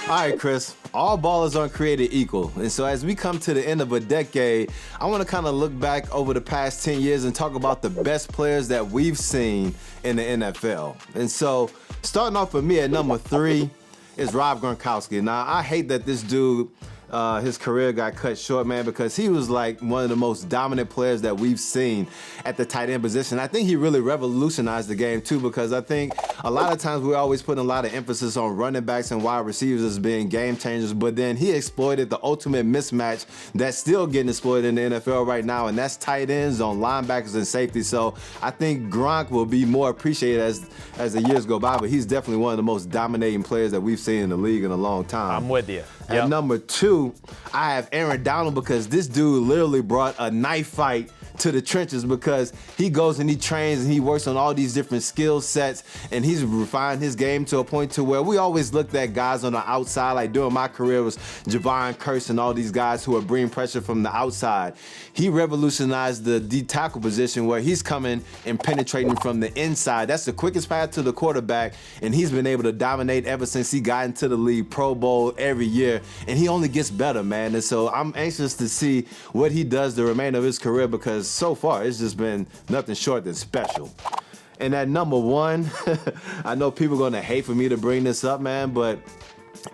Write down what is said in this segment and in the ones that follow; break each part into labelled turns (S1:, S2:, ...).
S1: All right, Chris, all ballers aren't created equal. And so as we come to the end of a decade, I want to kind of look back over the past 10 years and talk about the best players that we've seen in the NFL. And so starting off for me at number 3 is Rob Gronkowski. Now, I hate that this dude, his career got cut short, man, because he was like one of the most dominant players that we've seen at the tight end position. I think he really revolutionized the game too, because I think a lot of times we're always putting a lot of emphasis on running backs and wide receivers as being game changers, but then he exploited the ultimate mismatch that's still getting exploited in the NFL right now, and that's tight ends on linebackers and safety. So I think Gronk will be more appreciated as the years go by, but he's definitely one of the most dominating players that we've seen in the league in a long time.
S2: I'm with you.
S1: At number 2, I have Aaron Donald, because this dude literally brought a knife fight to the trenches, because he goes and he trains and he works on all these different skill sets, and he's refined his game to a point to where we always looked at guys on the outside. Like during my career was Javon Curse and all these guys who are bringing pressure from the outside. He revolutionized the D tackle position, where he's coming and penetrating from the inside. That's the quickest path to the quarterback, and he's been able to dominate ever since he got into the league, Pro Bowl every year, and he only gets better, man. And so I'm anxious to see what he does the remainder of his career, because so far it's just been nothing short than special. And at number 1, I know people are gonna hate for me to bring this up, man, but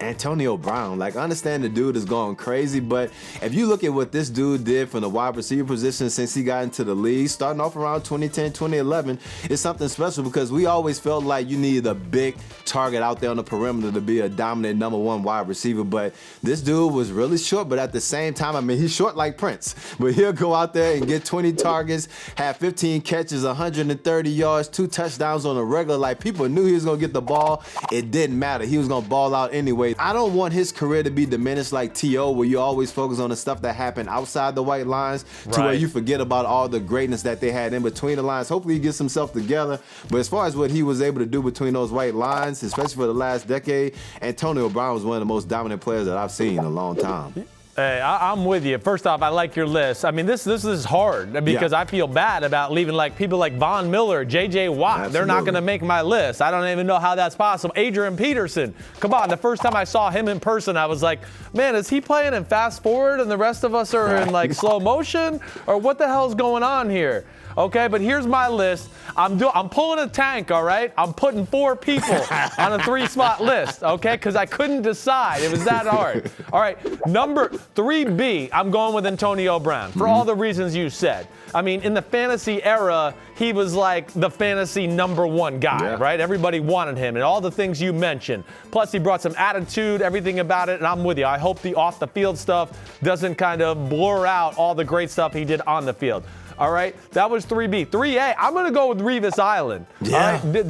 S1: Antonio Brown. Like, I understand the dude is going crazy, but if you look at what this dude did from the wide receiver position since he got into the league, starting off around 2010, 2011, it's something special, because we always felt like you needed a big target out there on the perimeter to be a dominant number 1 wide receiver. But this dude was really short, but at the same time, I mean, he's short like Prince, but he'll go out there and get 20 targets, have 15 catches, 130 yards, 2 touchdowns on a regular. Like, people knew he was going to get the ball. It didn't matter. He was going to ball out anyway. I don't want his career to be diminished like T.O., where you always focus on the stuff that happened outside the white lines, to where you forget about all the greatness that they had in between the lines. Hopefully he gets himself together. But as far as what he was able to do between those white lines, especially for the last decade, Antonio Brown was one of the most dominant players that I've seen in a long time.
S2: Hey, I'm with you. First off, I like your list. I mean, this is hard, because I feel bad about leaving like people like Von Miller, J.J. Watt.
S1: Absolutely.
S2: They're not going to make my list. I don't even know how that's possible. Adrian Peterson. Come on. The first time I saw him in person, I was like, man, is he playing in fast forward and the rest of us are in like slow motion? Or what the hell's going on here? Okay, but here's my list. I'm pulling a tank, all right? I'm putting 4 people on a 3-spot list, okay? Because I couldn't decide. It was that hard. All right, number 3B, I'm going with Antonio Brown for all the reasons you said. I mean, in the fantasy era, he was like the fantasy number 1 guy, right? Everybody wanted him and all the things you mentioned. Plus, he brought some attitude, everything about it, and I'm with you. I hope the off-the-field stuff doesn't kind of blur out all the great stuff he did on the field. All right, that was 3B. 3A, I'm going to go with Revis Island.
S1: Yeah.
S2: All right?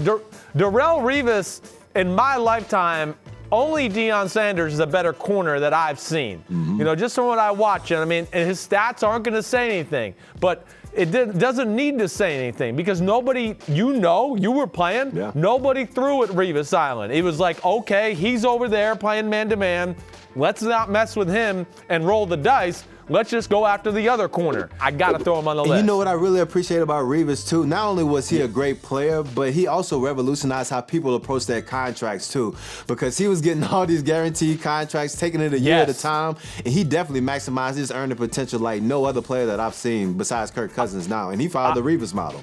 S2: Darrelle Revis, in my lifetime, only Deion Sanders is a better corner that I've seen. You know, just from what I watch. And I mean, and his stats aren't going to say anything. But it doesn't need to say anything, because nobody, you were playing, nobody threw at Revis Island. It was like, okay, he's over there playing man-to-man. Let's not mess with him and roll the dice. Let's just go after the other corner. I got to throw him on the list.
S1: You know what I really appreciate about Revis, too? Not only was he a great player, but he also revolutionized how people approach their contracts, too. Because he was getting all these guaranteed contracts, taking it a year at a time, and he definitely maximized his earning potential like no other player that I've seen besides Kirk Cousins now. And he followed the Revis model.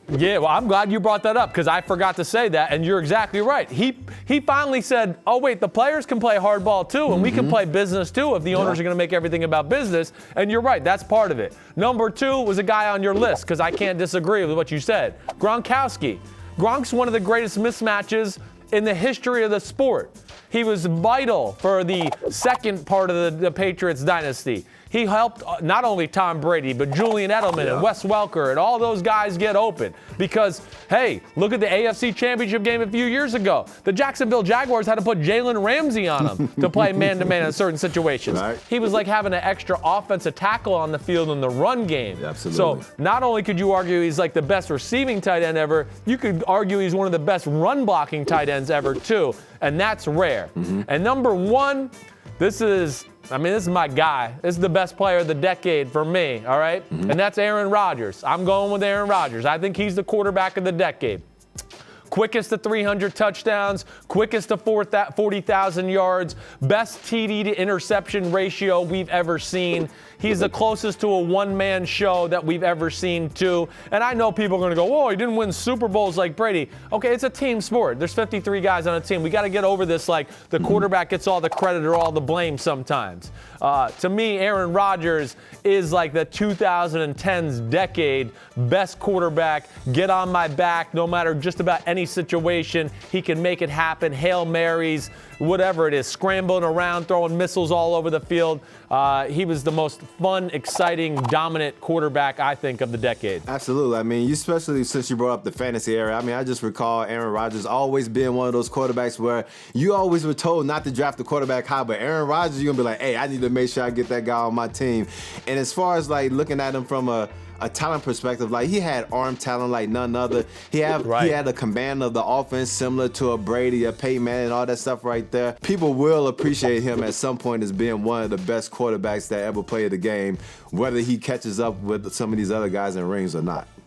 S2: Yeah, well, I'm glad you brought that up, because I forgot to say that, and you're exactly right. He finally said, oh, wait, the players can play hardball too, and we can play business too if the owners are going to make everything about business, and you're right, that's part of it. Number 2 was a guy on your list, because I can't disagree with what you said. Gronkowski. Gronk's one of the greatest mismatches in the history of the sport. He was vital for the second part of the Patriots dynasty. He helped not only Tom Brady, but Julian Edelman and Wes Welker and all those guys get open. Because, hey, look at the AFC Championship game a few years ago. The Jacksonville Jaguars had to put Jalen Ramsey on them to play man-to-man in certain situations. Right. He was like having an extra offensive tackle on the field in the run game.
S1: Absolutely.
S2: So not only could you argue he's like the best receiving tight end ever, you could argue he's one of the best run-blocking tight ends ever, too. And that's rare. And number 1, this is my guy. This is the best player of the decade for me, all right? And that's Aaron Rodgers. I'm going with Aaron Rodgers. I think he's the quarterback of the decade. quickest to 300 touchdowns, quickest to 40,000 yards, best TD to interception ratio we've ever seen. He's the closest to a one-man show that we've ever seen, too. And I know people are going to go, whoa, he didn't win Super Bowls like Brady. Okay, it's a team sport. There's 53 guys on a team. We got to get over this, like, the quarterback gets all the credit or all the blame sometimes. To me, Aaron Rodgers is like the 2010s decade best quarterback. Get on my back no matter just about any situation. He can make it happen. Hail Marys, whatever it is, scrambling around, throwing missiles all over the field. He was the most fun, exciting, dominant quarterback, I think, of the decade.
S1: Absolutely. I mean, especially since you brought up the fantasy era. I mean, I just recall Aaron Rodgers always being one of those quarterbacks where you always were told not to draft the quarterback high, but Aaron Rodgers, you're going to be like, hey, I need to make sure I get that guy on my team. And as far as, like, looking at him from a talent perspective, like, he had arm talent like none other. He had a command of the offense similar to a Brady, a Peyton Manning, and all that stuff right there. People will appreciate him at some point as being one of the best quarterbacks that ever played the game, whether he catches up with some of these other guys in rings or not.